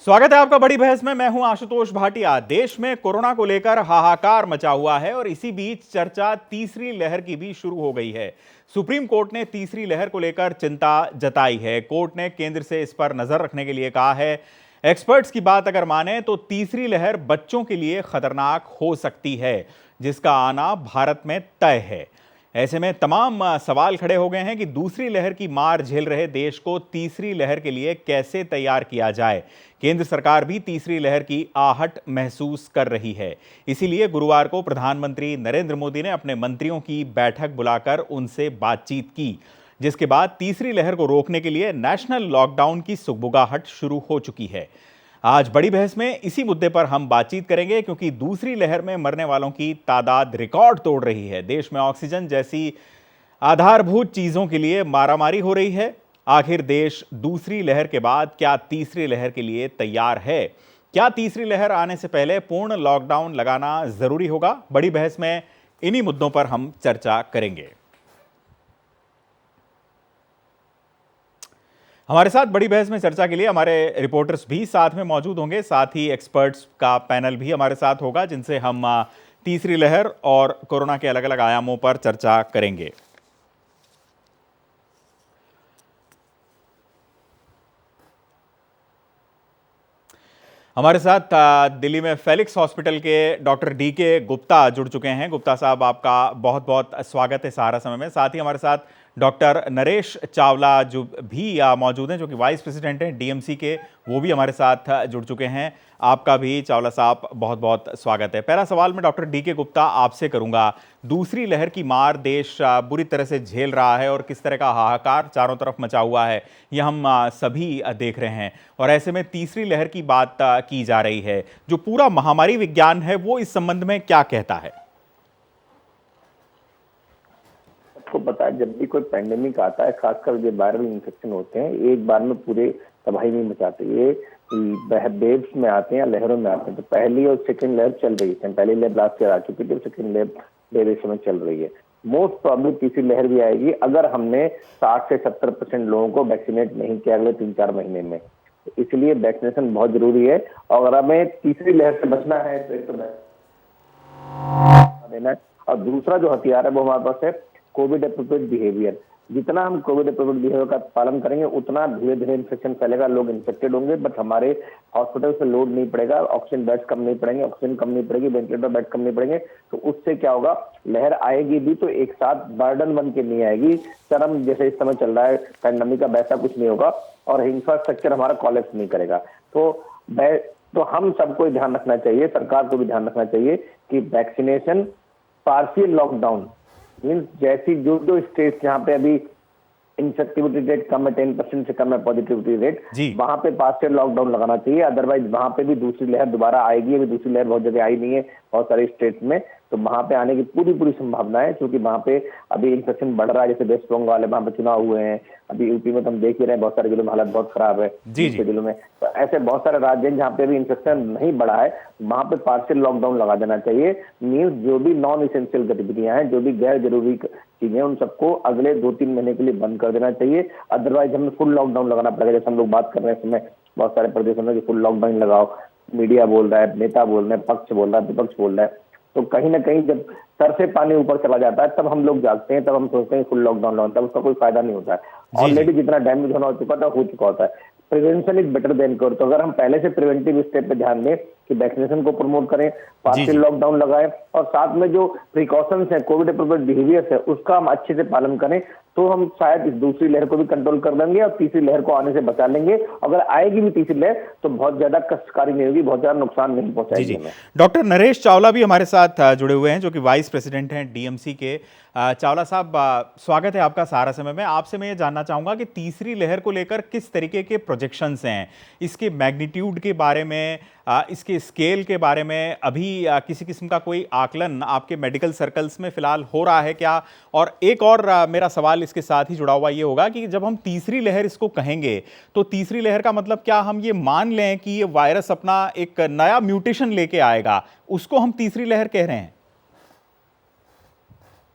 स्वागत है आपका बड़ी बहस में। मैं हूं आशुतोष भाटिया। देश में कोरोना को लेकर हाहाकार मचा हुआ है और इसी बीच चर्चा तीसरी लहर की भी शुरू हो गई है। सुप्रीम कोर्ट ने तीसरी लहर को लेकर चिंता जताई है। कोर्ट ने केंद्र से इस पर नजर रखने के लिए कहा है। एक्सपर्ट्स की बात अगर माने तो तीसरी लहर बच्चों के लिए खतरनाक हो सकती है, जिसका आना भारत में तय है। ऐसे में तमाम सवाल खड़े हो गए हैं कि दूसरी लहर की मार झेल रहे देश को तीसरी लहर के लिए कैसे तैयार किया जाए। केंद्र सरकार भी तीसरी लहर की आहट महसूस कर रही है। इसीलिए गुरुवार को प्रधानमंत्री नरेंद्र मोदी ने अपने मंत्रियों की बैठक बुलाकर उनसे बातचीत की, जिसके बाद तीसरी लहर को रोकने के लिए नेशनल लॉकडाउन की सुगबुगाहट शुरू हो चुकी है। आज बड़ी बहस में इसी मुद्दे पर हम बातचीत करेंगे, क्योंकि दूसरी लहर में मरने वालों की तादाद रिकॉर्ड तोड़ रही है। देश में ऑक्सीजन जैसी आधारभूत चीजों के लिए मारामारी हो रही है। आखिर देश दूसरी लहर के बाद क्या तीसरी लहर के लिए तैयार है? क्या तीसरी लहर आने से पहले पूर्ण लॉकडाउन लगाना जरूरी होगा? बड़ी बहस में इन्हीं मुद्दों पर हम चर्चा करेंगे। हमारे साथ बड़ी बहस में चर्चा के लिए हमारे रिपोर्टर्स भी साथ में मौजूद होंगे। साथ ही एक्सपर्ट्स का पैनल भी हमारे साथ होगा, जिनसे हम तीसरी लहर और कोरोना के अलग अलग आयामों पर चर्चा करेंगे। हमारे साथ दिल्ली में फेलिक्स हॉस्पिटल के डॉक्टर डीके गुप्ता जुड़ चुके हैं। गुप्ता साहब, आपका बहुत बहुत स्वागत है सहारा समय में। साथ ही हमारे साथ डॉक्टर नरेश चावला जो भी मौजूद हैं, जो कि वाइस प्रेसिडेंट हैं डीएमसी के, वो भी हमारे साथ जुड़ चुके हैं। आपका भी चावला साहब बहुत बहुत स्वागत है। पहला सवाल मैं डॉक्टर डीके गुप्ता आपसे करूंगा। दूसरी लहर की मार देश बुरी तरह से झेल रहा है और किस तरह का हाहाकार चारों तरफ मचा हुआ है, ये हम सभी देख रहे हैं। और ऐसे में तीसरी लहर की बात की जा रही है। जो पूरा महामारी विज्ञान है वो इस संबंध में क्या कहता है? आपको पता है, जब भी कोई पैंडेमिक आता है, खासकर जो वायरल इन्फेक्शन होते हैं, एक बार में पूरे तबाही नहीं मचाते। ये वेव्स में आते हैं या लहरों में आते हैं। तो पहली और सेकंड लहर चल रही है। पहली लहर लास्ट ईयर आ चुकी थी, सेकंड लहर इस समय चल रही है। मोस्ट प्रॉब्लम तीसरी लहर भी आएगी अगर हमने 60 से 70% लोगों को वैक्सीनेट नहीं किया अगले 3-4 महीने में। इसलिए वैक्सीनेशन बहुत जरूरी है। और अगर हमें तीसरी लहर से बचना है तो एक तो देना है, और दूसरा जो हथियार है वो हमारे पास है कोविड एप्रोप्रिएट बिहेवियर। जितना हम कोविड एप्रोप्रिएट बिहेवियर का पालन करेंगे उतना धीरे धीरे इन्फेक्शन फैलेगा, लोग इन्फेक्टेड होंगे, बट हमारे हॉस्पिटल से लोड नहीं पड़ेगा, ऑक्सीजन बेड्स कम नहीं पड़ेंगे, ऑक्सीजन कम नहीं पड़ेगी, वेंटिलेटर बेड कम नहीं पड़ेंगे। तो उससे क्या होगा, लहर आएगी भी तो एक साथ बर्डन बन के नहीं आएगी। चरम जैसे इस समय चल रहा है पैंडेमिक का, वैसा कुछ नहीं होगा और इंफ्रास्ट्रक्चर हमारा कोलैप्स नहीं करेगा। तो हम सबको ध्यान रखना चाहिए, सरकार को भी ध्यान रखना चाहिए कि वैक्सीनेशन, पार्शियल लॉकडाउन मीन्स जैसी जो स्टेट जहाँ पे अभी इन्फेक्टिविटी रेट कम है, 10% से कम है पॉजिटिविटी रेट, वहां पे पार्शियल लॉकडाउन लगाना चाहिए। अदरवाइज वहां पे भी दूसरी लहर दोबारा आएगी। अभी दूसरी लहर बहुत जगह आई नहीं है, बहुत सारे स्टेट्स में, तो वहां पे आने की पूरी संभावना है, क्योंकि वहां पे अभी इन्फेक्शन बढ़ रहा है। जैसे वेस्ट बंगाल है, वहां पे चुनाव हुए हैं, अभी यूपी में तो हम देख ही रहे हैं, बहुत सारे जिलों में हालत बहुत खराब है, जिलों में। तो ऐसे बहुत सारे राज्य हैं जहाँ पे अभी इन्फेक्शन नहीं बढ़ा है, वहां पे पार्शियल लॉकडाउन लगा देना चाहिए। मीन्स जो भी नॉन इसेंशियल गतिविधियां हैं, जो भी गैर जरूरी चीजें, उन सबको अगले 2-3 महीने के लिए बंद कर देना चाहिए। अदरवाइज हमें फुल लॉकडाउन लगाना पड़ेगा। जैसे हम लोग बात कर रहे हैं इस समय बहुत सारे प्रदेशों में कि फुल लॉकडाउन लगाओ, मीडिया बोल रहा है, नेता बोल रहे हैं, पक्ष बोल रहा है, विपक्ष बोल रहा है। तो कहीं ना कहीं जब सर से पानी ऊपर चला जाता है तब हम लोग जागते हैं, तब हम सोचते हैं फुल लॉकडाउन लगाओ, तब उसका कोई फायदा नहीं होता है। ऑलरेडी जितना डैमेज होना हो चुका था हो चुका होता है। Prevention is better than cure. तो अगर हम पहले से प्रिवेंटिव स्टेप पे ध्यान दें कि वैक्सीनेशन को प्रमोट करें, पार्शियल लॉकडाउन लगाएं, और साथ में जो प्रिकॉशंस है, कोविड एप्रोप्रिएट बिहेवियर्स है, उसका हम अच्छे से पालन करें, तो हम शायद इस दूसरी लहर को भी कंट्रोल कर देंगे और तीसरी लहर को आने से बचा लेंगे। अगर आएगी भी तीसरी लहर तो बहुत ज्यादा कष्टकारी नहीं होगी, बहुत ज्यादा नुकसान नहीं पहुंचाएगी हमें। डॉक्टर नरेश चावला भी हमारे साथ जुड़े हुए हैं, जो कि वाइस प्रेसिडेंट हैं डीएमसी के। चावला साहब, स्वागत है आपका सहारा समय में। आपसे मैं ये जानना चाहूंगा कि तीसरी लहर को लेकर किस तरीके के प्रोजेक्शंस हैं, इसके मैग्नीट्यूड के बारे में, इसके स्केल के बारे में अभी किसी किस्म का कोई आकलन आपके मेडिकल सर्कल्स में फिलहाल हो रहा है क्या? और एक और मेरा सवाल इसके साथ ही जुड़ा हुआ ये होगा कि जब हम तीसरी लहर इसको कहेंगे तो तीसरी लहर का मतलब क्या हम ये मान लें कि ये वायरस अपना एक नया म्यूटेशन लेके आएगा, उसको हम तीसरी लहर कह रहे हैं?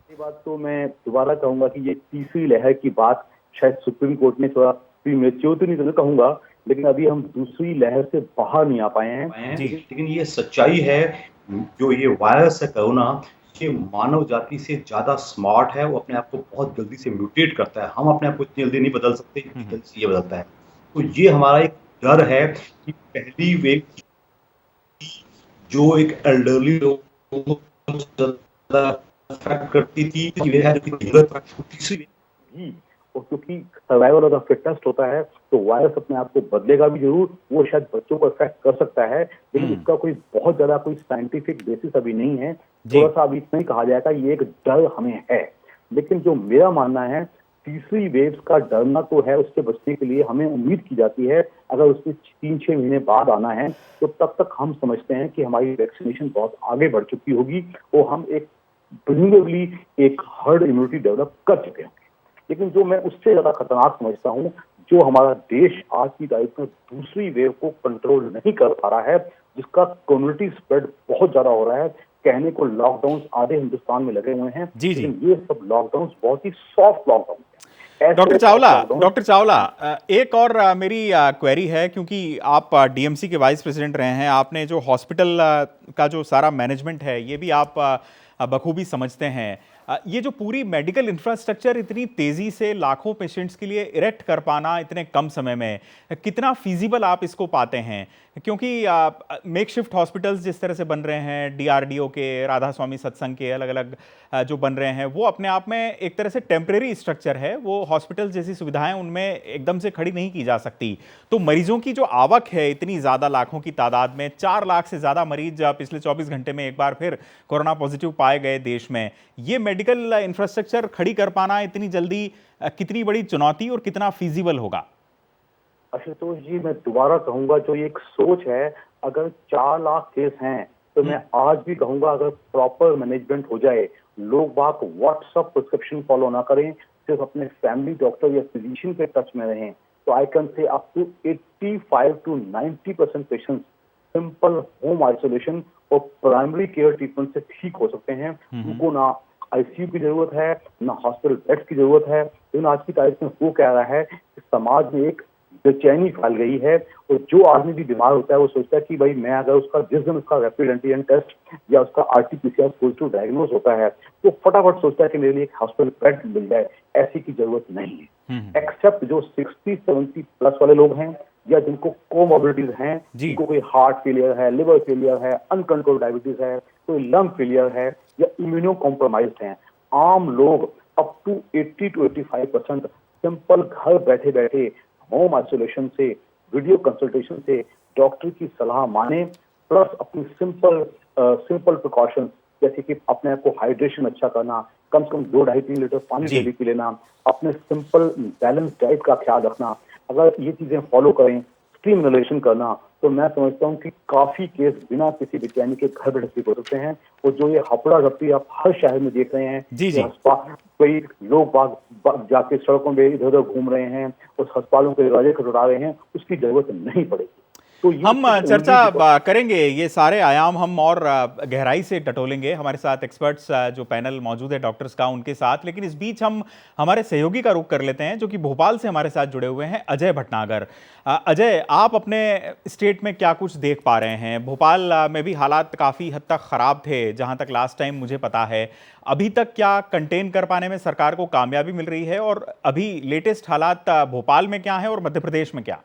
ये बात तो मैं दोबारा कहूंगा कि ये तीसरी लहर की बात शायद सुप्रीम कोर्ट ने थोड़ा प्रीमेच्योर तो नहीं कहूंगा, लेकिन अभी हम दूसरी लहर से बाहर नहीं आ पाए हैं। लेकिन ये सच्चाई है, जो ये वायरस है कोरोना, ये मानव जाति से ज्यादा स्मार्ट है। वो अपने आप को बहुत जल्दी से म्यूटेट करता है। हम अपने आप को इतनी जल्दी नहीं बदल सकते, इतनी जल्दी से ये बदलता है। तो ये हमारा एक डर है कि पहली वेव जो एक एल्डरली लोगों को ज्यादा अफेक्ट करती थी, तीसरी भी, और क्योंकि सर्वाइवल ऑफ द फिटेस्ट होता है, तो वायरस अपने आप को बदलेगा भी जरूर। वो शायद बच्चों को अफेक्ट कर सकता है, लेकिन इसका कोई बहुत ज्यादा कोई साइंटिफिक बेसिस अभी नहीं है। थोड़ा सा अभी इतना ही कहा जाएगा, ये एक डर हमें है। लेकिन जो मेरा मानना है, तीसरी वेव का डरना तो है, उससे बचने के लिए हमें उम्मीद की जाती है अगर उसके 3-6 महीने बाद आना है, तो तब तक हम समझते हैं कि हमारी वैक्सीनेशन बहुत आगे बढ़ चुकी होगी और हम एक प्रिलिमिनरी एक हर्ड इम्यूनिटी डेवलप कर चुके होंगे। लेकिन जो मैं उससे ज्यादा खतरनाक समझता हूँ, जो हमारा देश आज की तारीख में दूसरी वेव को कंट्रोल नहीं कर पा रहा है, जिसका कम्युनिटी स्प्रेड बहुत ज्यादा हो रहा है। कहने को लॉकडाउन आधे हिंदुस्तान में लगे हुए हैं, लेकिन ये सब लॉकडाउन बहुत ही सॉफ्ट लॉकडाउन है। डॉक्टर चावला, एक और मेरी क्वेरी है, क्योंकि आप डीएमसी के वाइस प्रेसिडेंट रहे हैं, आपने जो हॉस्पिटल का जो सारा मैनेजमेंट है ये भी आप बखूबी समझते हैं। ये जो पूरी मेडिकल इंफ्रास्ट्रक्चर इतनी तेजी से लाखों पेशेंट्स के लिए इरेक्ट कर पाना इतने कम समय में, कितना फीजिबल आप इसको पाते हैं? क्योंकि मेक शिफ्ट हॉस्पिटल्स जिस तरह से बन रहे हैं, डीआरडीओ के, राधा स्वामी सत्संग के अलग अलग जो बन रहे हैं, वो अपने आप में एक तरह से टेम्परेरी स्ट्रक्चर है। वो हॉस्पिटल जैसी सुविधाएं उनमें एकदम से खड़ी नहीं की जा सकती। तो मरीजों की जो आवक है इतनी ज़्यादा लाखों की तादाद में, 4 लाख से ज़्यादा मरीज पिछले 24 घंटे में एक बार फिर कोरोना पॉजिटिव पाए गए देश में। ये मेडिकल इंफ्रास्ट्रक्चर खड़ी कर पाना इतनी जल्दी कितनी बड़ी चुनौती और कितना फीजिबल होगा? आशुतोष जी, मैं दोबारा कहूंगा, जो ये एक सोच है, अगर 4 लाख केस हैं, तो मैं आज भी कहूंगा अगर प्रॉपर मैनेजमेंट हो जाए, लोग बात व्हाट्सएप प्रिस्क्रिप्शन फॉलो ना करें, सिर्फ अपने फैमिली डॉक्टर या फिजिशियन के टच में रहें, तो I can say up to 85 to 90% patients simple home isolation और प्राइमरी केयर ट्रीटमेंट से ठीक हो सकते हैं। उनको ना आईसीयू की जरूरत है, ना हॉस्पिटल बेड्स की जरूरत है। लेकिन आज की तारीख में वो कह रहा है कि समाज में एक बेचैनी फैल गई है, और जो आदमी भी बीमार होता है वो सोचता है कि भाई मैं अगर उसका जिस दिन उसका रैपिड एंटीजन टेस्ट या उसका आरटीपीसीआर पॉजिटिव डायग्नोज होता है, तो फटाफट सोचता है कि मेरे लिए एक हॉस्पिटल बेड मिल जाए। ऐसी की जरूरत नहीं है, एक्सेप्ट जो 60-70 प्लस वाले लोग हैं या जिनको कोमोबिलिटीज हैं, जिनको कोई हार्ट फेलियर है, लिवर फेलियर है, अनकंट्रोल्ड डायबिटीज है, कोई लंग फेलियर है या इम्यूनो कॉम्प्रोमाइज्ड हैं। आम लोग अप टू 80 to 85% सिंपल घर बैठे बैठे होम आइसोलेशन से, वीडियो कंसल्टेशन से डॉक्टर की सलाह माने, प्लस अपनी सिंपल प्रिकॉशन जैसे कि अपने आप को हाइड्रेशन अच्छा करना, कम से कम 2-2.5-3 लीटर पानी डेली पी लेना, अपने सिंपल बैलेंस डाइट का ख्याल रखना, अगर ये चीजें फॉलो करें, स्ट्रीम इनहेलेशन करना, तो मैं समझता हूँ कि काफी केस बिना किसी बेचैनी के घर बैठे ठीक हो सकते हैं। और जो ये हपड़ा गप्पी आप हर शहर में देख रहे हैं, कई लोग बाग जाके सड़कों में इधर उधर घूम रहे हैं, उस अस्पतालों के दरवाजे खटखटा रहे हैं, उसकी जरूरत नहीं पड़ेगी। तो हम चर्चा करेंगे, ये सारे आयाम हम और गहराई से टटोलेंगे। हमारे साथ एक्सपर्ट्स जो पैनल मौजूद है डॉक्टर्स का, उनके साथ। लेकिन इस बीच हम हमारे सहयोगी का रुख कर लेते हैं, जो कि भोपाल से हमारे साथ जुड़े हुए हैं, अजय भटनागर। अजय, आप अपने स्टेट में क्या कुछ देख पा रहे हैं? भोपाल में भी हालात काफ़ी हद तक ख़राब थे, जहाँ तक लास्ट टाइम मुझे पता है। अभी तक क्या कंटेन कर पाने में सरकार को कामयाबी मिल रही है, और अभी लेटेस्ट हालात भोपाल में क्या है और मध्य प्रदेश में क्या?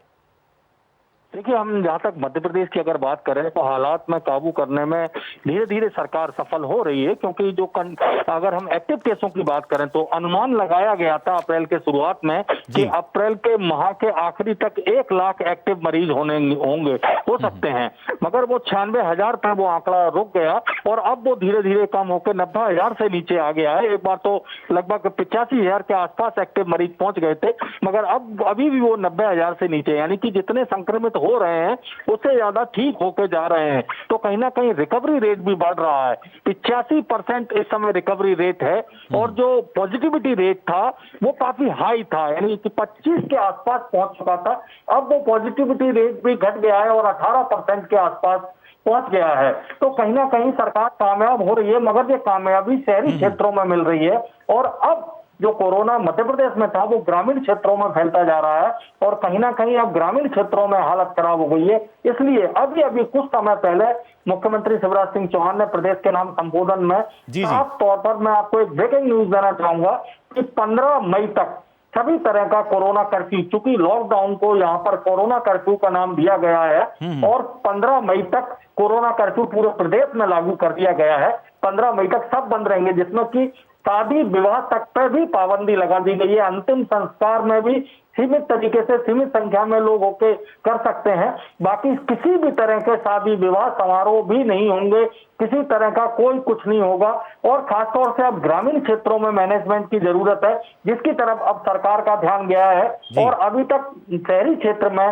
देखिए, हम जहाँ तक मध्य प्रदेश की अगर बात करें तो हालात में काबू करने में धीरे धीरे सरकार सफल हो रही है, क्योंकि जो अगर हम एक्टिव केसों की बात करें तो अनुमान लगाया गया था अप्रैल के शुरुआत में कि अप्रैल के माह के आखिरी तक 1 लाख एक्टिव मरीज हो सकते हैं, मगर वो 96,000 पर वो आंकड़ा रुक गया और अब वो धीरे धीरे कम होकर 90,000 से नीचे आ गया है। एक बार तो लगभग 85,000 के आसपास एक्टिव मरीज पहुंच गए थे, मगर अब अभी भी वो 90,000 से नीचे, यानी कि जितने संक्रमित हो रहे हैं उससे ज्यादा ठीक होके जा रहे हैं। तो कहीं ना कहीं रिकवरी रेट भी बढ़ रहा है। 85% इस समय रिकवरी रेट है, और जो पॉजिटिविटी रेट था वो काफी हाई था, यानी कि 25 के आसपास पहुंच चुका था। अब वो पॉजिटिविटी रेट भी घट गया है और 18% के आसपास पहुंच गया है। तो कहीं ना कहीं सरकार कामयाब हो रही है, मगर ये कामयाबी शहरी क्षेत्रों में मिल रही है। और अब जो कोरोना मध्य प्रदेश में था वो ग्रामीण क्षेत्रों में फैलता जा रहा है और कहीं ना कहीं अब ग्रामीण क्षेत्रों में हालत खराब हो गई है। इसलिए अभी कुछ समय पहले मुख्यमंत्री शिवराज सिंह चौहान ने प्रदेश के नाम संबोधन में साफ तौर पर मैं आपको एक ब्रेकिंग न्यूज देना चाहूंगा कि 15 मई तक सभी तरह का कोरोना कर्फ्यू, चूंकि लॉकडाउन को यहाँ पर कोरोना कर्फ्यू का नाम दिया गया है और 15 मई तक कोरोना कर्फ्यू पूरे प्रदेश में लागू कर दिया गया है। 15 मई तक सब बंद रहेंगे, जिसमें कि शादी विवाह तक पर भी पाबंदी लगा दी गई है। अंतिम संस्कार में भी सीमित तरीके से सीमित संख्या में लोग होके कर सकते हैं। बाकी किसी भी तरह के शादी विवाह समारोह भी नहीं होंगे, किसी तरह का कोई कुछ नहीं होगा। और खासतौर से अब ग्रामीण क्षेत्रों में मैनेजमेंट की जरूरत है, जिसकी तरफ अब सरकार का ध्यान गया है। और अभी तक शहरी क्षेत्र में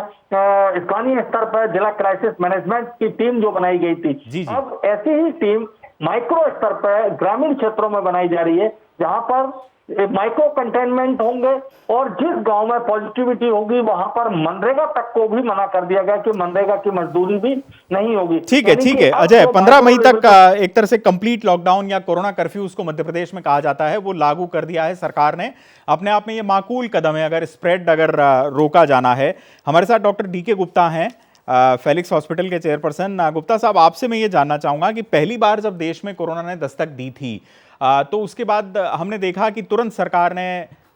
स्थानीय स्तर पर जिला क्राइसिस मैनेजमेंट की टीम जो बनाई गई थी, अब ऐसी ही टीम माइक्रो स्तर पर ग्रामीण क्षेत्रों में बनाई जा रही है, जहां पर माइक्रो कंटेनमेंट होंगे और जिस गांव में पॉजिटिविटी होगी वहां पर मनरेगा तक को भी मना कर दिया गया कि मनरेगा की मजदूरी भी नहीं होगी। ठीक है अजय, 15 मई तक एक तरह से कंप्लीट लॉकडाउन या कोरोना कर्फ्यू उसको मध्य प्रदेश में कहा जाता है, वो लागू कर दिया है सरकार ने। अपने आप में ये माकूल कदम है अगर स्प्रेड रोका जाना है। हमारे साथ डॉक्टर डीके गुप्ता हैं, फेलिक्स हॉस्पिटल के चेयरपर्सन। गुप्ता साहब, आपसे मैं ये जानना चाहूंगा कि पहली बार जब देश में कोरोना ने दस्तक दी थी तो उसके बाद हमने देखा कि तुरंत सरकार ने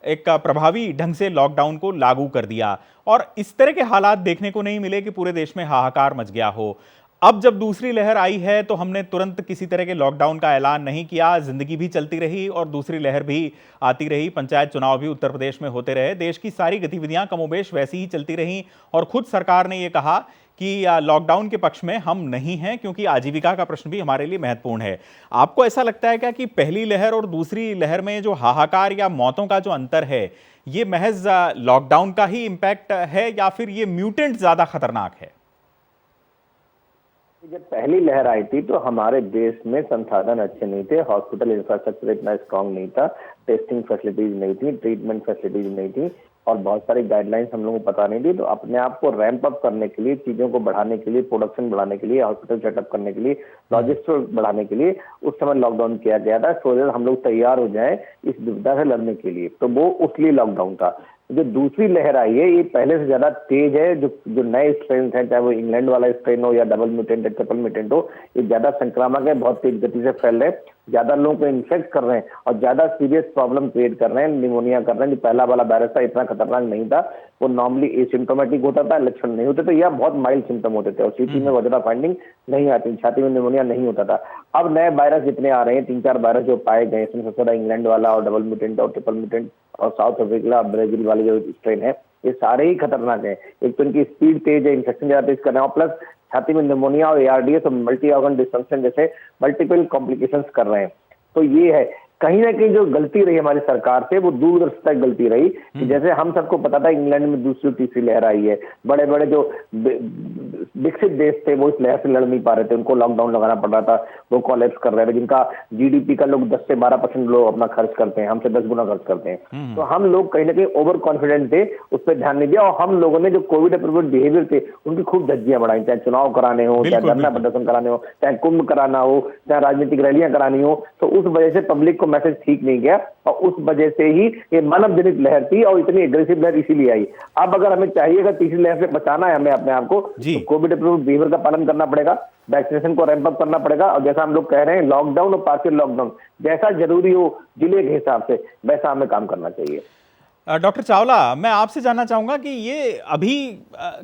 एक प्रभावी ढंग से लॉकडाउन को लागू कर दिया और इस तरह के हालात देखने को नहीं मिले कि पूरे देश में हाहाकार मच गया हो। अब जब दूसरी लहर आई है तो हमने तुरंत किसी तरह के लॉकडाउन का ऐलान नहीं किया, जिंदगी भी चलती रही और दूसरी लहर भी आती रही, पंचायत चुनाव भी उत्तर प्रदेश में होते रहे, देश की सारी गतिविधियां कमोबेश वैसी ही चलती रहीं और खुद सरकार ने यह कहा कि लॉकडाउन के पक्ष में हम नहीं हैं क्योंकि आजीविका का प्रश्न भी हमारे लिए महत्वपूर्ण है। आपको ऐसा लगता है क्या कि पहली लहर और दूसरी लहर में जो हाहाकार या मौतों का जो अंतर है ये महज लॉकडाउन का ही इंपैक्ट है या फिर ये म्यूटेंट ज्यादा खतरनाक है? जब पहली लहर आई थी तो हमारे देश में संसाधन अच्छे नहीं थे, हॉस्पिटल इंफ्रास्ट्रक्चर इतना स्ट्रांग नहीं था, टेस्टिंग फैसिलिटीज नहीं थी, ट्रीटमेंट फैसिलिटीज नहीं थी और बहुत सारी गाइडलाइंस हम लोगों को पता नहीं थी। तो अपने आप को रैंप अप करने के लिए, चीजों को बढ़ाने के लिए, प्रोडक्शन बढ़ाने के लिए, हॉस्पिटल सेटअप करने के लिए, लॉजिस्टिक्स बढ़ाने के लिए उस समय लॉकडाउन किया गया था, सो दैट हम लोग तैयार हो जाएं इस विपदा से लड़ने के लिए। तो वो उसलिए लॉकडाउन था। जो दूसरी लहर आई है ये पहले से ज्यादा तेज है। जो नए स्ट्रेन है, चाहे वो इंग्लैंड वाला स्ट्रेन हो या डबल म्यूटेंट या ट्रिपल म्यूटेंट हो, ये ज्यादा संक्रामक है, बहुत तेज गति से फैल रहे हैं, ज्यादा लोगों को इन्फेक्ट कर रहे हैं और ज्यादा सीरियस प्रॉब्लम क्रिएट कर रहे हैं, निमोनिया कर रहे हैं। जो पहला वाला वायरस था इतना खतरनाक नहीं था, वो नॉर्मली एसिम्टोमेटिक होता था, लक्षण नहीं होते थे या बहुत माइल्ड सिम्टम होते थे और सीटी में ज्यादा फाइंडिंग नहीं आती, छाती में निमोनिया नहीं होता था। अब नए वायरस जितने आ रहे हैं, 3-4 वायरस जो पाए गए, इसमें सबसे ज्यादा इंग्लैंड वाला और डबल म्यूटेंट और ट्रिपल म्यूटेंट और साउथ अफ्रीका ब्राजील वाले जो स्ट्रेन है, ये सारे ही खतरनाक हैं। एक तो इनकी स्पीड तेज है, इन्फेक्शन ज्यादा तेज कर रहे हैं और प्लस छाती में निमोनिया और ARDS और मल्टी ऑर्गन डिस्फंक्शन जैसे मल्टीपल कॉम्प्लिकेशंस कर रहे हैं। तो ये है कहीं ना कहीं जो गलती रही हमारी सरकार से, वो दूरदर्शी तक गलती रही कि जैसे हम सबको पता था इंग्लैंड में दूसरी तीसरी लहर आई है, बड़े बड़े जो विकसित देश थे वो इस लहर से लड़ नहीं पा रहे थे, उनको लॉकडाउन लगाना पड़ रहा था, वो कोलैप्स कर रहे थे, जिनका GDP का लोग 10 से 12% लोग अपना खर्च करते हैं, हमसे 10 गुना खर्च करते हैं। तो हम लोग कहीं ना कहीं ओवर कॉन्फिडेंट थे, उस पर ध्यान नहीं दिया और हम लोगों ने जो कोविड अप्रोप्रिएट बिहेवियर थे उनकी खूब धज्जियां बढ़ाई, चाहे चुनाव कराने हो, चाहे धरना प्रदर्शन कराने हो, चाहे कुंभ कराना हो, चाहे राजनीतिक रैलियां करानी हो। तो उस वजह से पब्लिक को मैसेज ठीक नहीं गया और उस वजह से ही ये मानव जनित लहर थी और इतनी एग्रेसिव लहर इसीलिए आई। अब अगर हमें चाहिएगा तीसरी लहर से बचाना है हमें अपने आप को, तो कोविड अप्रूव्ड बिहेवियर का पालन करना पड़ेगा, वैक्सीनेशन को रैंप अप करना पड़ेगा और जैसा हम लोग कह रहे हैं लॉकडाउन और पार्शियल लॉकडाउन जैसा जरूरी हो जिले के हिसाब से वैसा हमें काम करना चाहिए। डॉक्टर चावला, मैं आपसे जानना चाहूंगा कि ये अभी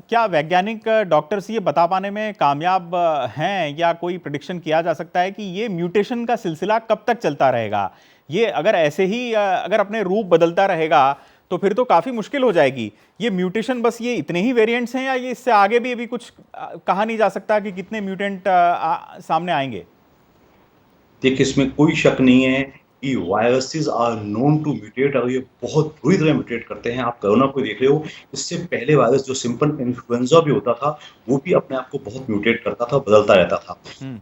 क्या वैज्ञानिक डॉक्टर्स ये बता पाने में कामयाब हैं या कोई प्रेडिक्शन किया जा सकता है कि ये म्यूटेशन का सिलसिला कब तक चलता रहेगा? ये अगर ऐसे ही अगर अपने रूप बदलता रहेगा तो फिर तो काफी मुश्किल हो जाएगी। ये म्यूटेशन बस ये इतने ही वेरिएंट्स हैं या ये इससे आगे भी अभी कुछ कहा नहीं जा सकता कि कितने म्यूटेंट सामने आएंगे? देखिए, इसमें कोई शक नहीं है कि viruses are known to mutate और ये बहुत बुरी तरह म्यूटेट करते हैं। आप कोरोना को देख रहे हो, इससे पहले वायरस जो सिंपल इन्फ्लुएंजा भी होता था वो भी अपने आप को बहुत म्यूटेट करता था, बदलता रहता था।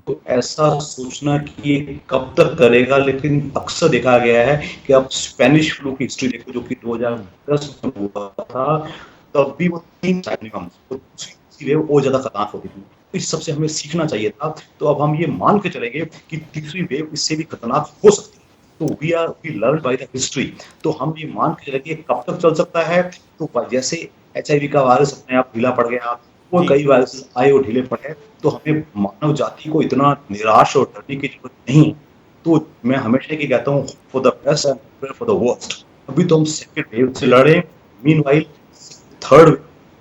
तो ऐसा सोचना कि ये कब तक करेगा, लेकिन अक्सर देखा गया है कि आप स्पेनिश फ्लू की हिस्ट्री देखो जो कि 2010 में हुआ था, तब भी वो 3 मिनिमम दूसरी वेव और ज्यादा खतरनाक होती थी। इस सबसे हमें सीखना चाहिए था। तो अब हम ये मान के चलेंगे कि तीसरी वेव इससे भी खतरनाक हो सकती है। तो we learn by the history. तो हम ये मान के चले कि कब तक चल सकता है, तो जैसे HIV का वायरस अपने आप ढीला पड़ गया, वो जी। कई वायरसेस आए और ढीले पड़े, तो हमें मानव जाति को इतना निराश और डरने की जरूरत नहीं। तो मैं हमेशा ये कहता हूँ, for the best and prepare for the worst. अभी तो हम सेकेंड वेव से लड़े, मीनवाइल थर्ड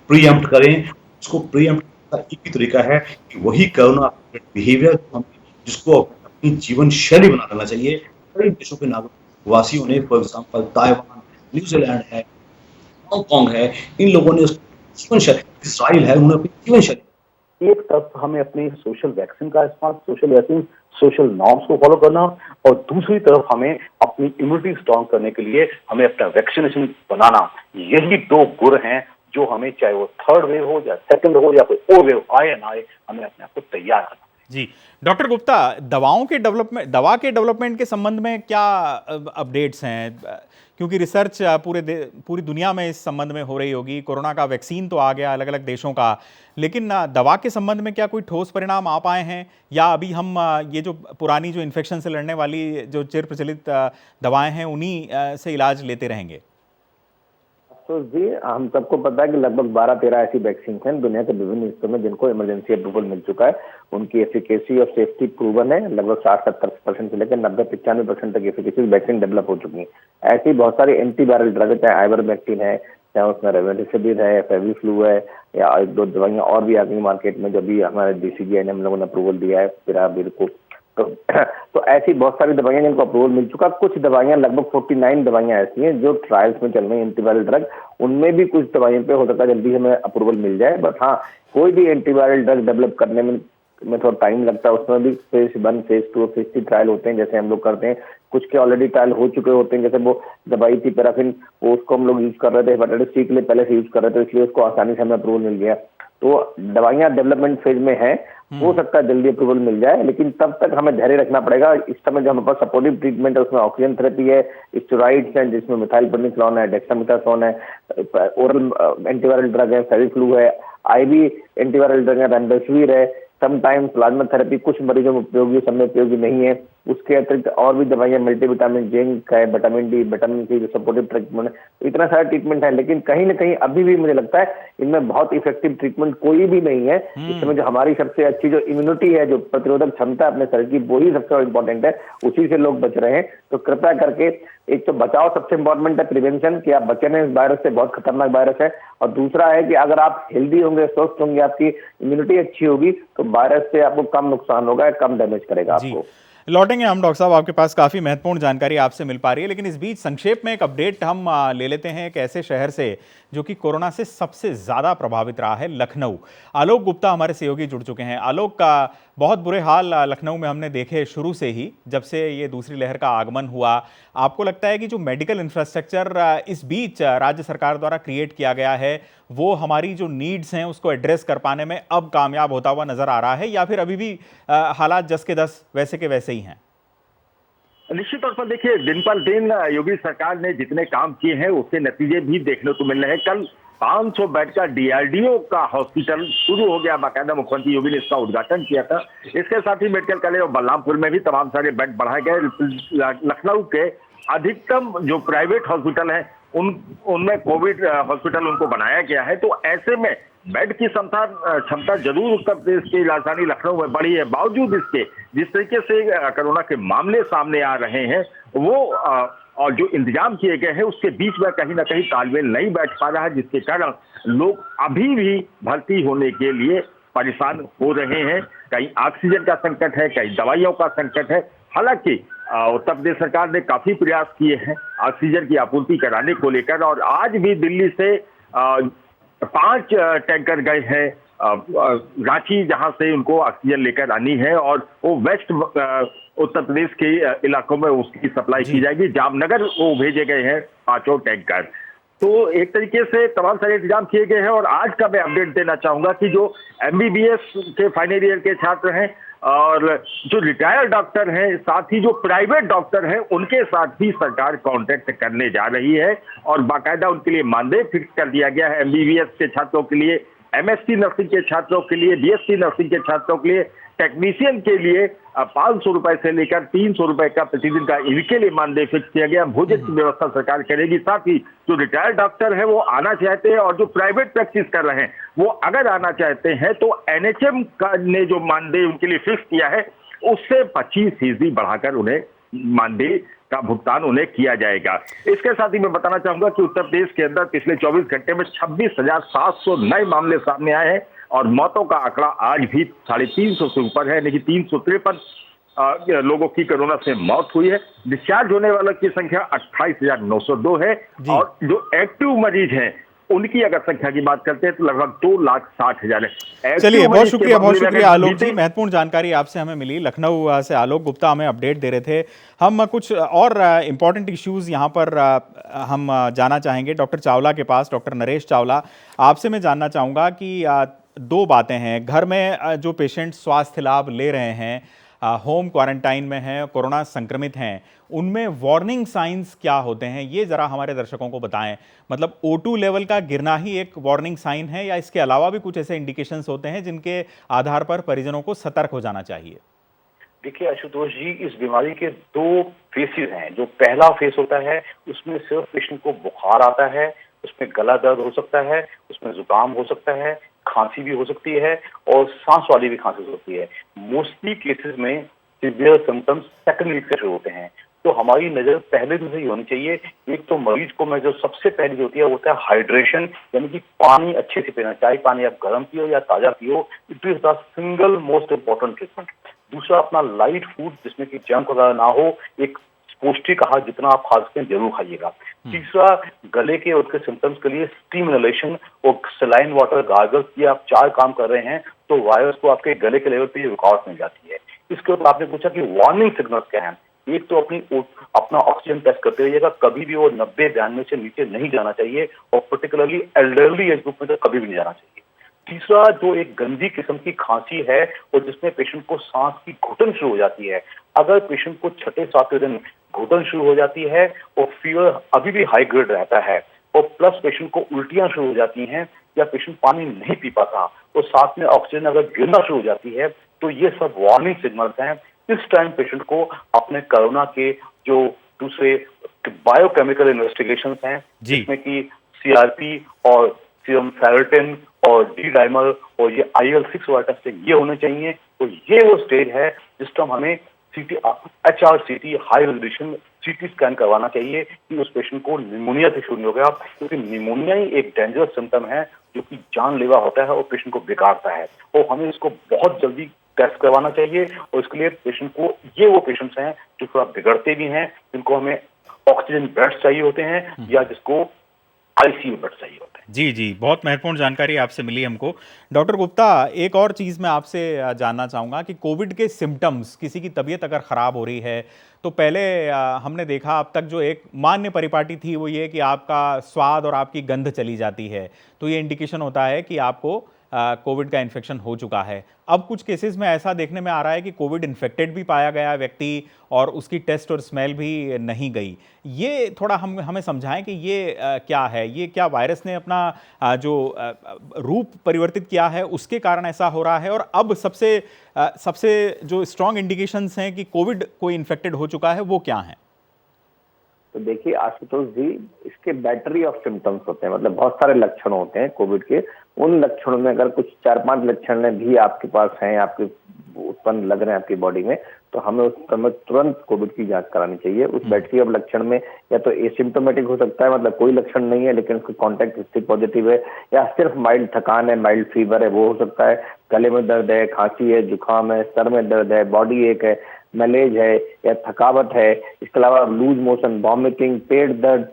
प्रीएम्प्ट करें। उसको प्रीएम्प्ट का एक ही तरीका है कि वही कोरोना बिहेवियर जिसको अपनी जीवन शैली बना लेना चाहिए। कई देशों के नागरिक वासियों ने, फॉर एग्जाम्पल ताइवान, न्यूजीलैंड है, हांगकांग है, इन लोगों ने जीवन शैली, इसराइल है, उन्होंने अपनी जीवन शैली। एक तरफ हमें अपनी सोशल वैक्सीन का इस्तेमाल, सोशल नॉर्म्स को फॉलो करना, और दूसरी तरफ हमें अपनी इम्यूनिटी स्ट्रांग करने के लिए हमें अपना वैक्सीनेशन बनाना। यही दो गुर हैं जो हमें, चाहे वो थर्ड वेव हो या सेकंड हो या कोई और वेव आए ना आए, हमें अपने आप को तैयार करना। जी डॉक्टर गुप्ता, दवा के डेवलपमेंट के संबंध में क्या अपडेट्स हैं? क्योंकि रिसर्च पूरी दुनिया में इस संबंध में हो रही होगी। कोरोना का वैक्सीन तो आ गया अलग अलग देशों का, लेकिन दवा के संबंध में क्या कोई ठोस परिणाम आ पाए हैं, या अभी हम ये जो पुरानी जो इन्फेक्शन से लड़ने वाली जो चिर प्रचलित दवाएं हैं उन्हीं से इलाज लेते रहेंगे? तो जी, हम सबको पता है कि लगभग 12-13 ऐसी वैक्सीन हैं दुनिया के विभिन्न हिस्सों में जिनको इमरजेंसी अप्रूवल मिल चुका है। उनकी एफिकेसी और सेफ्टी प्रूवन है। लगभग 60-70% से लेकर 90-95% तक एफिकेसी वैक्सीन डेवलप हो चुकी है। ऐसी बहुत सारी एंटीवायरल ड्रग, चाहे आइवरमेक्टिन है, चाहे उसमें रेमडेसिविर है, फेविफ्लू है, या एक दो दवाइयां और भी आ गई मार्केट में, जो भी हमारे DCGI ने हम लोगों ने अप्रूवल दिया है, पिराविर को। तो ऐसी बहुत सारी दवाइयां जिनको अप्रूवल मिल चुका। कुछ दवाइयां, लगभग 49 दवाइयां ऐसी हैं जो ट्रायल्स में चल रही हैं एंटीवायरल ड्रग। उनमें भी कुछ दवाइयों पे हो सकता है जल्दी हमें अप्रूवल मिल जाए। बट हाँ, कोई भी एंटीवायरल ड्रग डेवलप करने में थोड़ा टाइम लगता है। उसमें भी फेज 1, फेज 2, फेज 3 ट्रायल होते हैं, जैसे हम लोग करते हैं। कुछ के ऑलरेडी ट्रायल हो चुके होते हैं, जैसे वो दवाई थी पैराफिन, वो उसको हम लोग यूज कर रहे थे हेपेटाइटिस C के लिए पहले से यूज कर रहे थे, इसलिए उसको आसानी से हमें अप्रूवल मिल गया। तो दवाइयां डेवलपमेंट फेज में है, हो सकता है जल्दी अप्रूवल मिल जाए, लेकिन तब तक हमें धैर्य रखना पड़ेगा। इस समय जो हमारे पास सपोर्टिव ट्रीटमेंट है उसमें ऑक्सीजन थेरेपी है, स्टेरॉइड्स हैं जिसमें मिथाइलप्रेनिफ्लॉन है, डेक्सामेथासोन है, ओरल एंटीवायरल ड्रग है, फेविफ्लू है, IV एंटीवायरल ड्रग है, रेमडेसिविर है, समटाइम्स प्लाज्मा थेरेपी कुछ मरीजों में उपयोगी, सब में उपयोगी नहीं है। उसके अतिरिक्त और भी दवाइयां, मल्टीविटामिन, जिंक है, vitamin D, vitamin C, supportive treatment है, इतना सारा ट्रीटमेंट है। लेकिन कहीं ना कहीं अभी भी मुझे लगता है इनमें बहुत इफेक्टिव ट्रीटमेंट कोई भी नहीं है। इसमें जो हमारी सबसे अच्छी जो इम्यूनिटी है, जो प्रतिरोधक क्षमता है अपने शरीर की, वही सबसे इम्पोर्टेंट है। उसी से लोग बच रहे हैं। तो कृपया करके, एक तो बचाव सबसे इम्पोर्टेंट है, प्रिवेंशन, कि आप बचे नहीं इस वायरस से, बहुत खतरनाक वायरस है। और दूसरा है कि अगर आप हेल्दी होंगे, स्वस्थ होंगे, आपकी इम्यूनिटी अच्छी होगी, तो वायरस से आपको कम नुकसान होगा, कम डैमेज करेगा आपको। लौटेंगे हम डॉक्टर साहब, आपके पास काफ़ी महत्वपूर्ण जानकारी आपसे मिल पा रही है, लेकिन इस बीच संक्षेप में एक अपडेट हम ले लेते हैं एक ऐसे शहर से जो कि कोरोना से सबसे ज़्यादा प्रभावित रहा है, लखनऊ। आलोक गुप्ता हमारे सहयोगी जुड़ चुके हैं। आलोक, का बहुत बुरे हाल लखनऊ में हमने देखे शुरू से ही, जब से ये दूसरी लहर का आगमन हुआ। आपको लगता है कि जो मेडिकल इंफ्रास्ट्रक्चर इस बीच राज्य सरकार द्वारा क्रिएट किया गया है, वो हमारी जो नीड्स हैं उसको एड्रेस कर पाने में अब कामयाब होता हुआ नजर आ रहा है, या फिर अभी भी हालात जस के तस वैसे के वैसे ही हैं? निश्चित तौर पर देखिए, दिन पर दिन योगी सरकार ने जितने काम किए हैं उसके नतीजे भी देखने को मिल रहे हैं। कल 500 बेड का DRDO का हॉस्पिटल शुरू हो गया, बाकायदा मुख्यमंत्री योगी ने इसका उद्घाटन किया था। इसके साथ ही मेडिकल कॉलेज और बलरामपुर में भी तमाम सारे बेड बढ़ाए गए। लखनऊ के अधिकतम जो प्राइवेट हॉस्पिटल हैं उनमें कोविड हॉस्पिटल उनको बनाया गया है। तो ऐसे में बेड की क्षमता जरूर उत्तर प्रदेश की राजधानी लखनऊ में बढ़ी है। बावजूद इसके जिस तरीके से कोरोना के मामले सामने आ रहे हैं, वो और जो इंतजाम किए गए हैं उसके बीच में कहीं ना कहीं तालमेल नहीं बैठ पा रहा है, जिसके कारण लोग अभी भी भर्ती होने के लिए परेशान हो रहे हैं। कहीं ऑक्सीजन का संकट है, कहीं दवाइयों का संकट है। हालांकि उत्तर प्रदेश सरकार ने काफी प्रयास किए हैं ऑक्सीजन की आपूर्ति कराने को लेकर, और आज भी दिल्ली से 5 टैंकर गए हैं रांची, जहां से उनको ऑक्सीजन लेकर आनी है, और वो वेस्ट उत्तर प्रदेश के इलाकों में उसकी सप्लाई की जाएगी। जामनगर वो भेजे गए हैं 5 टैंकर। तो एक तरीके से तमाम सारे इंतजाम किए गए हैं। और आज का मैं अपडेट देना चाहूंगा कि जो MBBS के फाइनल ईयर के छात्र हैं और जो रिटायर्ड डॉक्टर हैं, साथ ही जो प्राइवेट डॉक्टर हैं, उनके साथ भी सरकार कॉन्ट्रैक्ट करने जा रही है और बाकायदा उनके लिए मानदेय फिक्स कर दिया गया है। MBBS के छात्रों के लिए, MSc नर्सिंग के छात्रों के लिए, BSc नर्सिंग के छात्रों के लिए टेक्नीशियन के लिए 500 रुपए से लेकर 300 रुपए का प्रतिदिन का इनके लिए मानदेय फिक्स किया गया। भोजन की व्यवस्था सरकार करेगी, साथ ही जो रिटायर्ड डॉक्टर है वो आना चाहते हैं और जो प्राइवेट प्रैक्टिस कर रहे हैं वो अगर आना चाहते हैं तो NHM का ने जो मानदेय उनके लिए फिक्स किया है उससे 25% बढ़ाकर उन्हें मानदेय का भुगतान उन्हें किया जाएगा। इसके साथ ही मैं बताना चाहूंगा कि उत्तर प्रदेश के अंदर पिछले 24 घंटे में 26,700 नए मामले सामने आए हैं और मौतों का आंकड़ा आज भी 350 से ऊपर है, यानी कि 353 लोगों की कोरोना से मौत हुई है। डिस्चार्ज होने वालों की संख्या 28,902 है और जो एक्टिव मरीज हैं उनकी अगर संख्या की बात करते हैं तो लगभग 2,60,000 है। चलिए, बहुत शुक्रिया आलोक जी, महत्वपूर्ण जानकारी आपसे हमें मिली। लखनऊ से आलोक गुप्ता हमें अपडेट दे रहे थे। हम कुछ और इम्पॉर्टेंट इश्यूज यहाँ पर हम जाना चाहेंगे डॉक्टर चावला के पास। डॉक्टर नरेश चावला, आपसे मैं जानना चाहूँगा कि दो बातें हैं। घर में जो पेशेंट स्वास्थ्य लाभ ले रहे हैं, होम क्वारंटाइन में हैं, कोरोना संक्रमित हैं, उनमें वार्निंग साइंस क्या होते हैं, ये ज़रा हमारे दर्शकों को बताएं। मतलब O2 लेवल का गिरना ही एक वार्निंग साइन है या इसके अलावा भी कुछ ऐसे इंडिकेशंस होते हैं जिनके आधार पर परिजनों को सतर्क हो जाना चाहिए? देखिए आशुतोष जी, इस बीमारी के दो फेसेस हैं। जो पहला फेस होता है उसमें सिर्फ पेशेंट को बुखार आता है, उसमें गला दर्द हो सकता है, उसमें जुकाम हो सकता है, खांसी भी हो सकती है और सांस वाली भी खांसी हो सकती है। मोस्टली केसेस में सीवियर सिम्टम्स सेकंड वीक से शुरू होते हैं। तो हमारी नजर पहले दूसरे ही होनी चाहिए। एक तो मरीज को मैं जो सबसे पहली जो होती है वो होता है हाइड्रेशन, यानी कि पानी अच्छे से पीना। चाहे पानी आप गर्म पियो या ताजा पियो, it is the single most important treatment. दूसरा, अपना लाइट फूड जिसमें कि जंक वगैरह ना हो, एक पौष्टिक आहार जितना आप खा सकते हैं जरूर खाइएगा। तीसरा, गले के उसके सिम्टम्स के लिए स्टीम इनहेलेशन और सलाइन वाटर गार्गल, ये आप 4 काम कर रहे हैं तो वायरस को आपके गले के लेवल पे रुकावट मिल जाती है। इसके ऊपर आपने पूछा कि वार्निंग सिग्नल क्या है। एक तो अपना ऑक्सीजन टेस्ट करते रहिएगा, कभी भी वो 90-92 से नीचे नहीं जाना चाहिए और पर्टिकुलरली एल्डरली एज ग्रुप में तो कभी भी नहीं जाना चाहिए। तीसरा, जो एक गंदी किस्म की खांसी है और जिसमें पेशेंट को सांस की घुटन शुरू हो जाती है, अगर पेशेंट को 6-7वें दिन घुटन शुरू हो जाती है और फीवर अभी भी हाई ग्रेड रहता है और प्लस पेशेंट को उल्टियां शुरू हो जाती हैं या पेशेंट पानी नहीं पी पाता और साथ में ऑक्सीजन अगर गिरना शुरू हो जाती है, तो ये सब वार्निंग सिग्नल्स हैं। इस टाइम पेशेंट को अपने कोरोना के जो दूसरे बायोकेमिकल इन्वेस्टिगेशंस हैं जिसमें कि CRP और सीरम फेरेटिन और डी डाइमर और ये IL-6 वाला टेस्ट ये होने चाहिए। तो ये वो स्टेज है जिस टाइम हमें HRCT high resolution CT scan करवाना चाहिए कि उस पेशेंट को निमोनिया से शुरू नहीं हो गया, क्योंकि निमोनिया ही एक डेंजरस सिम्टम है जो कि जानलेवा होता है और पेशेंट को बिगाड़ता है। और हमें इसको बहुत जल्दी टेस्ट करवाना चाहिए और इसके लिए पेशेंट को, ये वो पेशेंट्स हैं जो थोड़ा बिगड़ते भी हैं, जिनको हमें ऑक्सीजन बेड्स चाहिए होते हैं या जिसको ICU बेड चाहिए होता है। जी, बहुत महत्वपूर्ण जानकारी आपसे मिली हमको। डॉक्टर गुप्ता, एक और चीज़ मैं आपसे जानना चाहूँगा कि कोविड के सिम्टम्स, किसी की तबीयत अगर ख़राब हो रही है तो पहले हमने देखा, अब तक जो एक मान्य परिपाटी थी वो ये कि आपका स्वाद और आपकी गंध चली जाती है, तो ये इंडिकेशन होता है कि आपको कोविड का इन्फेक्शन हो चुका है। अब कुछ केसेस में ऐसा देखने में आ रहा है कि कोविड इन्फेक्टेड भी पाया गया व्यक्ति और उसकी टेस्ट और स्मेल भी नहीं गई। ये थोड़ा हमें समझाएं कि ये क्या है, ये क्या वायरस ने अपना जो रूप परिवर्तित किया है उसके कारण ऐसा हो रहा है, और अब सबसे जो स्ट्रॉन्ग इंडिकेशंस हैं कि कोविड कोई इन्फेक्टेड हो चुका है वो क्या हैं? तो देखिए आशुतोष जी, इसके बैटरी ऑफ सिम्टम्स होते हैं, मतलब बहुत सारे लक्षण होते हैं कोविड के। उन लक्षणों में अगर कुछ 4-5 लक्षण भी आपके पास हैं, आपके उत्पन्न लग रहे हैं आपकी बॉडी में, तो हमें उस समय तुरंत कोविड की जांच करानी चाहिए। उस बैटरी ऑफ लक्षण में या तो एसिम्टोमेटिक हो सकता है, मतलब कोई लक्षण नहीं है लेकिन उसका कॉन्टैक्ट हिस्ट्री पॉजिटिव है, या सिर्फ माइल्ड थकान है, माइल्ड फीवर है, वो हो सकता है। गले में दर्द है, खांसी है, जुकाम है, सर में दर्द है, बॉडी एक है, मलेज है या थकावट है। इसके अलावा लूज मोशन, वॉमिटिंग, पेट दर्द,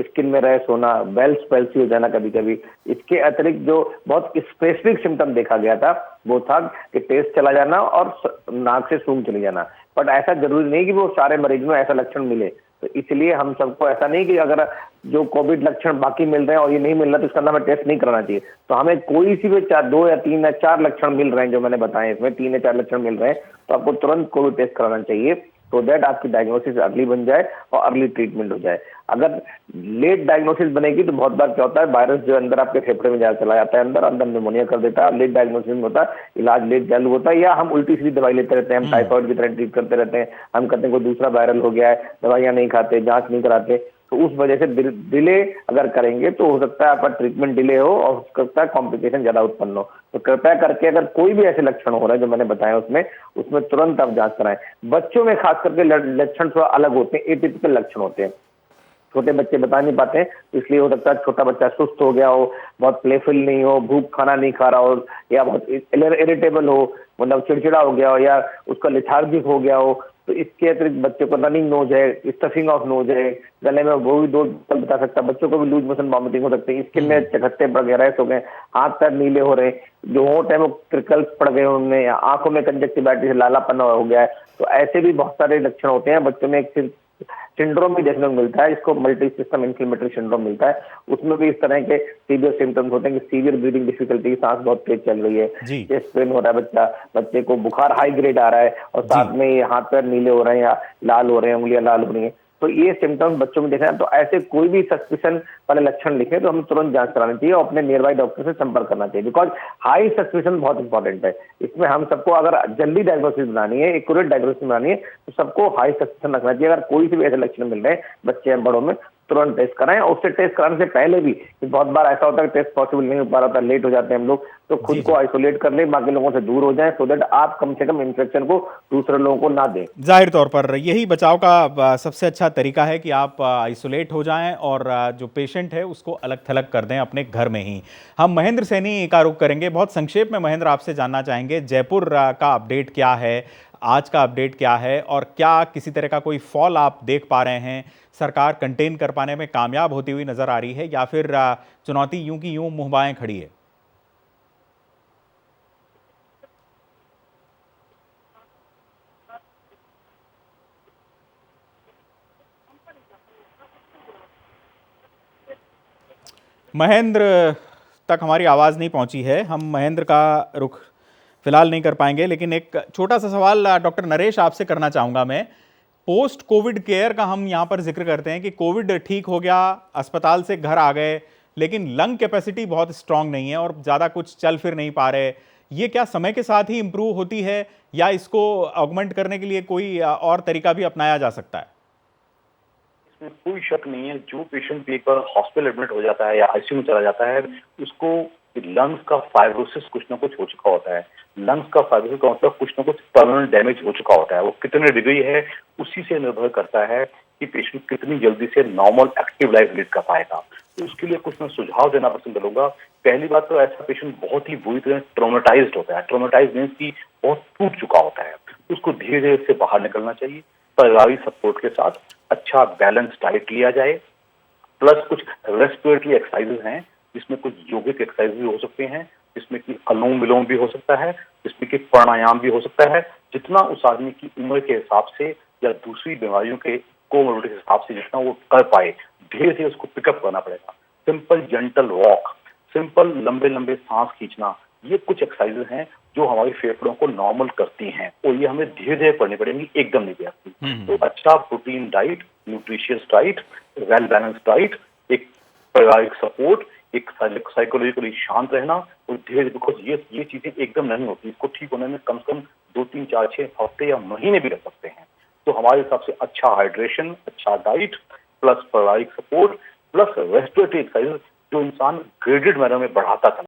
स्किन में रैश होना, बेल्स पैल्सी हो जाना कभी कभी। इसके अतिरिक्त जो बहुत स्पेसिफिक सिम्टम देखा गया था वो था कि तेज चला जाना और नाक से सूंघ चली जाना। बट ऐसा जरूरी नहीं कि वो सारे मरीज में ऐसा लक्षण मिले, तो इसलिए हम सबको ऐसा नहीं कि अगर जो कोविड लक्षण बाकी मिल रहे हैं और ये नहीं मिल रहा तो इसका हमें टेस्ट नहीं कराना चाहिए। तो हमें कोई सी भी 2 या 3 या 4 लक्षण मिल रहे हैं जो मैंने बताए, इसमें 3 या 4 लक्षण मिल रहे हैं तो आपको तुरंत कोविड टेस्ट कराना चाहिए। सो दैट आपकी डायग्नोसिस अर्ली बन जाए और अर्ली ट्रीटमेंट हो जाए। अगर लेट डायग्नोसिस बनेगी तो बहुत बार क्या होता है, वायरस जो अंदर आपके फेफड़े में चला जाता है, अंदर निमोनिया कर देता है, लेट डायग्नोसिस में होता है, इलाज लेट चालू होता है, या हम उल्टी सीधी दवाई लेते रहते हैं, हम टाइफाइड की तरह ट्रीट करते रहते हैं, हम कहते हैं कोई दूसरा वायरल हो गया है, दवाइयां नहीं खाते, जांच नहीं कराते, तो उस वजह से डिले अगर करेंगे तो हो सकता है आपका ट्रीटमेंट डिले हो और हो सकता है कॉम्प्लिकेशन ज्यादा उत्पन्न हो। तो कृपया करके अगर कोई भी ऐसे लक्षण हो रहे हैं जो मैंने बताया उसमें तुरंत आप जांच कराएं। बच्चों में खास करके लक्षण थोड़ा अलग होते हैं, एटिपिकल लक्षण होते हैं, छोटे बच्चे बता नहीं पाते हैं, तो इसलिए हो सकता है छोटा बच्चा सुस्त हो गया हो, बहुत प्लेफुल नहीं हो, भूख खाना नहीं खा रहा हो, या बहुत इरिटेबल हो, मतलब चिड़चिड़ा हो गया हो, या उसका लेथार्जिक हो गया हो। तो इसके अतिरिक्त बच्चों को रनिंग नोज है, स्टफिंग ऑफ नोज है, गले में वो भी 2 बता सकता है, बच्चों को भी लूज मोशन वॉमिटिंग हो सकती है, स्किन में चकत्ते पड़ गए, रैश हो गए, हाथ पैर नीले हो रहे हैं, जो होंठ है वो क्रिकल्स पड़ गए उनमें, या आंखों में कंजक्टिवाइटिस लालापन हो गया है। तो ऐसे भी बहुत सारे लक्षण होते हैं। बच्चों में एक सिंड्रोम भी देखने को मिलता है, इसको मल्टी सिस्टम इन्फ्लेमेटरी सिंड्रोम मिलता है, उसमें भी इस तरह के सीवियर सिम्टम्स होते हैं कि सीवियर ब्रीदिंग डिफिकल्टी, सांस बहुत तेज चल रही है, चेस्ट पेन हो रहा है, बच्चे को बुखार हाई ग्रेड आ रहा है, और साथ में ये हाथ पैर नीले हो रहे हैं या लाल हो रहे हैं, उंगलियां लाल हो रही हैं, तो ये सिम्टम्स बच्चों में देखा है। तो ऐसे कोई भी सस्पिशन वाले लक्षण दिखे तो हमें तुरंत जांच करानी चाहिए और अपने नियर बाई डॉक्टर से संपर्क करना चाहिए, बिकॉज हाई सस्पिशन बहुत इंपॉर्टेंट है। इसमें हम सबको अगर जल्दी डायग्नोसिस बनानी है, एक्यूरेट डायग्नोसिस बनानी है, तो सबको हाई सस्पिशन रखना चाहिए। अगर कोई से भी ऐसे लक्षण मिल रहे हैं बच्चे या बड़ों में, तुरंत टेस्ट कराएं। और उससे टेस्ट कराने से पहले भी, बहुत बार ऐसा होता है टेस्ट पॉसिबल नहीं हो पा रहा था, लेट हो जाते हैं हम लोग, तो खुद को आइसोलेट कर लें, बाकी लोगों से दूर हो जाएं, सो दैट आप कम से कम इन्फेक्शन को दूसरे लोगों को ना दें। जाहिर तौर पर यही बचाव का सबसे अच्छा तरीका है कि आप आइसोलेट हो जाएं और जो पेशेंट है उसको अलग थलग कर दें अपने घर में ही। हम महेंद्र सैनी का रुख करेंगे। बहुत संक्षेप में महेंद्र आपसे जानना चाहेंगे जयपुर का अपडेट क्या है, आज का अपडेट क्या है, और क्या किसी तरह का कोई फॉल आप देख पा रहे हैं? सरकार कंटेन कर पाने में कामयाब होती हुई नजर आ रही है या फिर चुनौती यूं की यूं मुंह बाएं खड़ी है? महेंद्र तक हमारी आवाज़ नहीं पहुंची है, हम महेंद्र का रुख फिलहाल नहीं कर पाएंगे, लेकिन एक छोटा सा सवाल डॉक्टर नरेश आपसे करना चाहूँगा मैं। पोस्ट कोविड केयर का हम यहाँ पर जिक्र करते हैं कि कोविड ठीक हो गया, अस्पताल से घर आ गए, लेकिन लंग कैपेसिटी बहुत स्ट्रांग नहीं है और ज़्यादा कुछ चल फिर नहीं पा रहे। ये क्या समय के साथ ही इम्प्रूव होती है या इसको ऑगमेंट करने के लिए कोई और तरीका भी अपनाया जा सकता है? इसमें कोई शक नहीं है, जो पेशेंट भी एक बार हॉस्पिटल एडमिट हो जाता है या आईसीयू में चला जाता है, उसको लंग्स का फाइब्रोसिस कुछ ना कुछ हो चुका होता है। लंग्स का फाइब्रोसिस का मतलब कुछ ना कुछ परमानेंट डैमेज हो चुका होता है। वो कितने डिग्री है उसी से निर्भर करता है कि पेशेंट कितनी जल्दी से नॉर्मल एक्टिव लाइफ लीड कर पाएगा। तो उसके लिए कुछ मैं सुझाव देना पसंद करूंगा। पहली बात तो ऐसा पेशेंट बहुत ही बुरी तरह ट्रॉमेटाइज्ड होता है। ट्रॉमेटाइज मीन्स की बहुत टूट चुका होता है, उसको धीरे धीरे से बाहर निकलना चाहिए। परिवारी सपोर्ट के साथ अच्छा बैलेंस डाइट लिया जाए, प्लस कुछ रेस्पिरेटरी एक्सरसाइजेज हैं जिसमें कुछ योगिक एक्सरसाइज भी हो सकते हैं, जिसमें कि अनुलोम विलोम भी हो सकता है, जिसमें कि प्राणायाम भी हो सकता है। जितना उस आदमी की उम्र के हिसाब से या दूसरी बीमारियों के कोमोर्बिडिटी के हिसाब से जितना वो कर पाए, धीरे धीरे उसको पिकअप करना पड़ेगा। सिंपल जेंटल वॉक, सिंपल लंबे लंबे सांस खींचना, ये कुछ एक्सरसाइजेज हैं जो हमारे फेफड़ों को नॉर्मल करती हैं और ये हमें धीरे धीरे करनी पड़ेंगी, एकदम नहीं करती। तो अच्छा protein diet, nutritious diet, well balance diet, एक पारिवारिक सपोर्ट, एक साइकोलॉजिकली शांत रहना और धीरे धीरे, बिकॉज ये चीजें एकदम नहीं होती, इसको ठीक होने में कम से कम 2, 3, 4, 6 हफ्ते या महीने भी लग सकते हैं। तो हमारे हिसाब से अच्छा हाइड्रेशन, अच्छा डाइट, प्लस पारिवारिक सपोर्ट, प्लस रेस्पिरेटरी एक्सरसाइज जो इंसान ग्रेडेड मैनर में बढ़ाता चला